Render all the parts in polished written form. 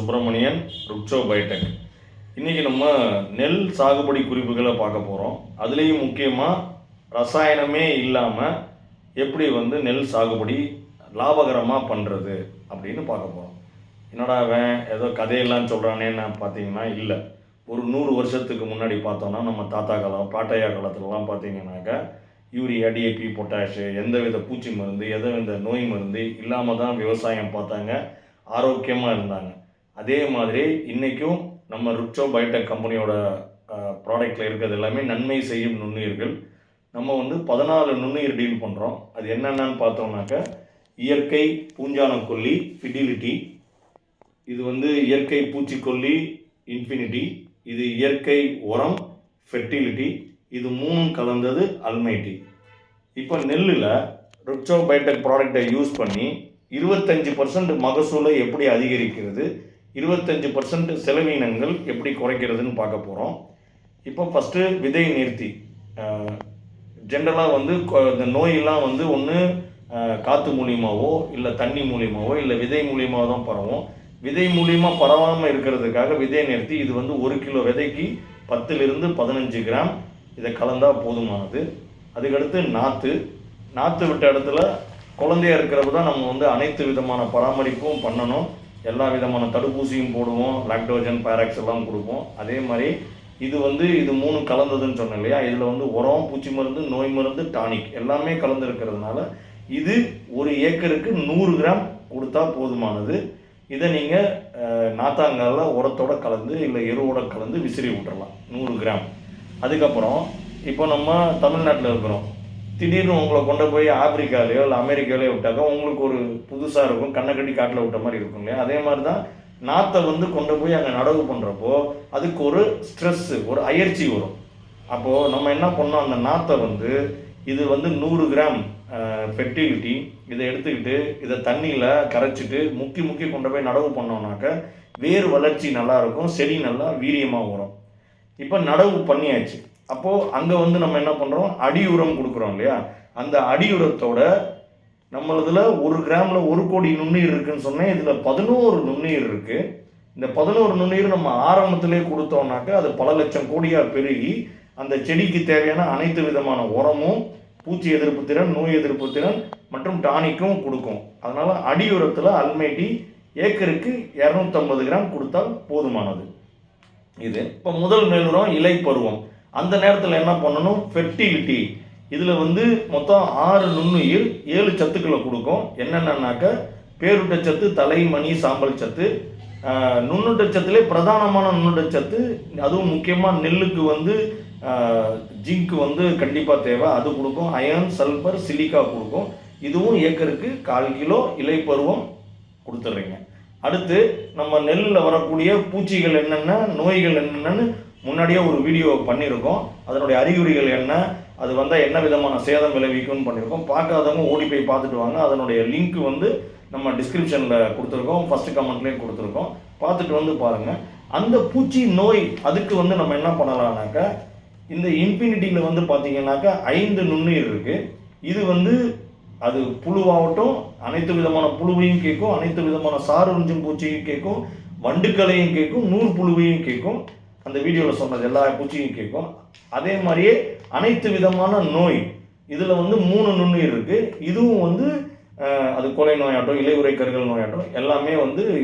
Subramanian, ருக்ஷோ Biotech. இன்றைக்கி நம்ம நெல் சாகுபடி குறிப்புகளை பார்க்க போகிறோம். அதுலேயும் முக்கியமாக ரசாயனமே இல்லாமல் எப்படி நெல் சாகுபடி லாபகரமாக பண்ணுறது அப்படின்னு பார்க்க போகிறோம். என்னடா அவன் ஏதோ கதையெல்லாம் சொல்கிறானேன்னு பார்த்தீங்கன்னா இல்லை. ஒரு 100 வருஷத்துக்கு முன்னாடி பார்த்தோன்னா நம்ம தாத்தா காலம் பாட்டையா காலத்துலலாம் பார்த்தீங்கன்னாக்கா யூரியா, டிஏபி, பொட்டாஷு, எந்தவித பூச்சி மருந்து, எந்தவித நோய் மருந்து இல்லாமல் தான் விவசாயம் பார்த்தாங்க, ஆரோக்கியமாக இருந்தாங்க. அதே மாதிரி இன்றைக்கும் நம்ம ருக்ஷோ பயோடெக் கம்பெனியோட ப்ராடக்டில் இருக்கிறது எல்லாமே நன்மை செய்யும் நுண்ணுயிர்கள். நம்ம 14 நுண்ணுயிர் டீல் பண்ணுறோம். அது என்னென்னு பார்த்தோம்னாக்கா இயற்கை பூஞ்சானக்கொல்லி ஃபிடிலிட்டி, இது இயற்கை பூச்சிக்கொல்லி இன்ஃபினிட்டி, இது இயற்கை உரம் ஃபெர்டிலிட்டி, இது 3 கலந்தது அல்மைட்டி. இப்போ நெல்லில் ருக்ஷோ பயோடெக் ப்ராடக்டை யூஸ் பண்ணி 25% மகசூலை எப்படி அதிகரிக்கிறது, 25% செலவினங்கள் எப்படி குறைக்கிறதுன்னு பார்க்க போகிறோம். இப்போ ஃபஸ்ட்டு விதை நேர்த்தி. ஜென்ரலாக இந்த நோயெல்லாம் ஒன்று காற்று மூலியமாகவோ இல்லை தண்ணி மூலியமாகவோ இல்லை விதை மூலியமாக தான் பரவும். விதை மூலியமாக பரவாமல் இருக்கிறதுக்காக விதை நேர்த்தி. இது 1 கிலோ விதைக்கு 10 to 15 கிராம் இதை கலந்தால் போதுமானது. அதுக்கடுத்து நாற்று விட்ட இடத்துல குழந்தையாக இருக்கிறப்ப தான் நம்ம அனைத்து விதமான பராமரிப்பும் பண்ணணும். எல்லா விதமான தடுப்பூசியும் போடுவோம், லாக்டோஜன், பேராக்ஸ் எல்லாம் கொடுப்போம். அதே மாதிரி இது இது 3 கலந்ததுன்னு சொன்னேன் இல்லையா. இதில் உரம், பூச்சி மருந்து, நோய் மருந்து, டானிக் எல்லாமே கலந்து இருக்கிறதுனால இது 1 ஏக்கருக்கு 100 கிராம் கொடுத்தா போதுமானது. இதை நீங்கள் நாத்தாங்காலில் உரத்தோட கலந்து இல்லை எருவோட கலந்து விசிறி விட்டுறலாம் 100 கிராம். அதுக்கப்புறம் இப்போ நம்ம தமிழ்நாட்டில் இருக்கிறோம். திடீர்னு உங்களை கொண்டு போய் ஆப்பிரிக்காலேயோ இல்லை அமெரிக்காலேயோ விட்டாக்கா உங்களுக்கு ஒரு புதுசாக இருக்கும், கண்ணை கட்டி காட்டில் விட்ட மாதிரி இருக்கும் இல்லையா. அதே மாதிரி தான் நாற்றை கொண்டு போய் அங்கே நடவு பண்ணுறப்போ அதுக்கு ஒரு ஸ்ட்ரெஸ்ஸு, ஒரு அயற்சி வரும். அப்போது நம்ம என்ன பண்ணோம், அந்த நாற்றை இது 100 கிராம் ஃபெர்டிலிட்டி இதை எடுத்துக்கிட்டு இதை தண்ணியில் கரைச்சிட்டு முக்கி கொண்டு போய் நடவு பண்ணோம்னாக்க வேர் வளர்ச்சி நல்லாயிருக்கும், செடி நல்லா வீரியமாக வரும். இப்போ நடவு பண்ணியாச்சு. அப்போது அங்கே நம்ம என்ன பண்ணுறோம், அடி உரம் கொடுக்குறோம் இல்லையா. அந்த அடி உரத்தோட நம்மளதில் 1 கிராமில் 1 கோடி நுண்ணுயிர் இருக்குதுன்னு சொன்னேன். இதில் 11 நுண்ணுயிர் இருக்குது. இந்த 11 நுண்ணுயிர் நம்ம ஆரம்பத்திலே கொடுத்தோம்னாக்கா அது பல லட்சம் கோடியாக பெருகி அந்த செடிக்கு தேவையான அனைத்து விதமான உரமும், பூச்சி எதிர்ப்பு திறன், நோய் எதிர்ப்பு திறன் மற்றும் டானிக்கும் கொடுக்கும். அதனால் அடி உரத்தில் அல்மைட்டி ஏக்கருக்கு 250 கிராம் கொடுத்தால் போதுமானது. இது இப்போ முதல் மேலுரம் இலை பருவம். அந்த நேரத்தில் என்ன பண்ணணும், ஃபெர்டிலிட்டி. இதில் மொத்தம் 6 நுண்ணுயிர் 7 சத்துக்களை கொடுக்கும். என்னென்னாக்க பேரூட்டச்சத்து, தலைமணி, சாம்பல் சத்து, நுண்ணுட்டச்சத்துலே பிரதானமான நுண்ணுட்டச்சத்து, அதுவும் முக்கியமாக நெல்லுக்கு ஜிங்க்கு கண்டிப்பாக தேவை, அது கொடுக்கும். அயன், சல்ஃபர், சிலிக்கா கொடுக்கும். இதுவும் ஏக்கருக்கு 1/4 கிலோ இலை பருவம் கொடுத்துட்றீங்க. அடுத்து நம்ம நெல்லில் வரக்கூடிய பூச்சிகள் என்னென்ன, நோய்கள் என்னென்னு முன்னாடியே ஒரு வீடியோ பண்ணியிருக்கோம். அதனுடைய அறிகுறிகள் என்ன, அது வந்தால் என்ன விதமான சேதம் விளைவிக்கும்னு பண்ணியிருக்கோம். பார்க்காதவங்க ஓடி போய் பார்த்துட்டு வாங்க. அதனுடைய லிங்க் நம்ம டிஸ்கிரிப்ஷனில் கொடுத்துருக்கோம், ஃபஸ்ட்டு கமெண்ட்லேயும் கொடுத்துருக்கோம். பார்த்துட்டு பாருங்கள். அந்த பூச்சி நோய் அதுக்கு நம்ம என்ன பண்ணலாம்னாக்கா இந்த இன்ஃபினிட்டியில் பார்த்தீங்கன்னாக்கா 5 நுண்ணுயிர் இருக்குது. இது அது புழுவாகட்டும், அனைத்து விதமான புழுவையும் கேட்கும், அனைத்து விதமான சாறு உறிஞ்சும் பூச்சியும் கேட்கும், வண்டுக்களையும் கேட்கும், நூறு புழுவையும் கேட்கும். அந்த வீடியோவில் சொன்னது எல்லா பூச்சியும் கேட்கும். அதே மாதிரியே அனைத்து விதமான நோய் இதில் 3 நுண்ணுயிர் இருக்குது. இதுவும் அது கொலை நோயாட்டம், இலையுறை கருகல் நோயாட்டம் எல்லாமே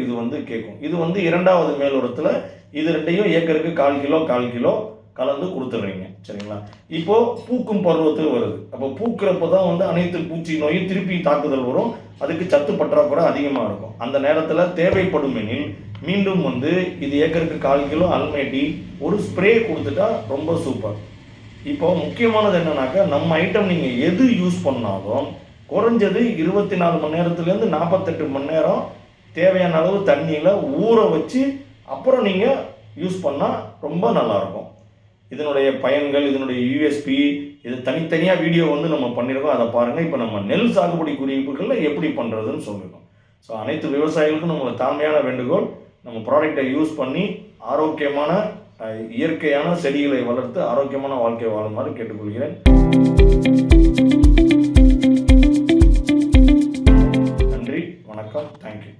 இது கேட்கும். இது 2வது மேலுரத்தில் இது 2ஐயும் ஏக்கருக்கு 1/4 கிலோ கலந்து கொடுத்துட்றீங்க. சரிங்களா. இப்போது பூக்கும் பருவத்தில் வருது. அப்போ பூக்கிறப்போ தான் அனைத்து பூச்சி நோயும் திருப்பி தாக்குதல் வரும். அதுக்கு சத்து பற்றாக்குறை அதிகமாக இருக்கும். அந்த நேரத்தில் தேவைப்படும் எனில் மீண்டும் இது ஏக்கருக்கு 1/4 கிலோ அல்மைட்டி ஒரு ஸ்ப்ரே கொடுத்துட்டா ரொம்ப சூப்பர். இப்போ முக்கியமானது என்னன்னாக்கா நம்ம ஐட்டம் நீங்கள் எது யூஸ் பண்ணாலும் குறைஞ்சது 24 மணி நேரத்துலேருந்து 48 மணி நேரம் தேவையான அளவு தண்ணியில் ஊற வச்சு அப்புறம் நீங்கள் யூஸ் பண்ணால் ரொம்ப நல்லாயிருக்கும். இதனுடைய பயன்கள், இதனுடைய யூஎஸ்பி, இது தனித்தனியாக வீடியோ நம்ம பண்ணியிருக்கோம், அதை பாருங்கள். இப்போ நம்ம நெல் சாகுபடி குறிப்புகளில் எப்படி பண்ணுறதுன்னு சொல்லியிருக்கோம். ஸோ அனைத்து விவசாயிகளுக்கும் நம்மளோட தாழ்மையான வேண்டுகோள், நம்ம ப்ராடக்டை யூஸ் பண்ணி ஆரோக்கியமான இயற்கையான செடிகளை வளர்த்து ஆரோக்கியமான வாழ்க்கை வாழுமாறு கேட்டுக்கொள்கிறேன். நன்றி, வணக்கம், தேங்க்யூ.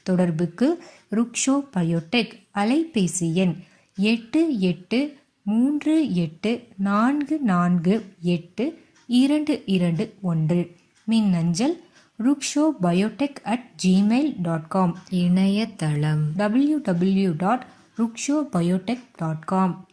தொடர்புக்கு ருக்ஷோ பயோடெக். அலைபேசி எண் 8838448221. மின்னஞ்சல் rukshobiotech@gmail.com. இணையதளம் www.rukshobiotech.com.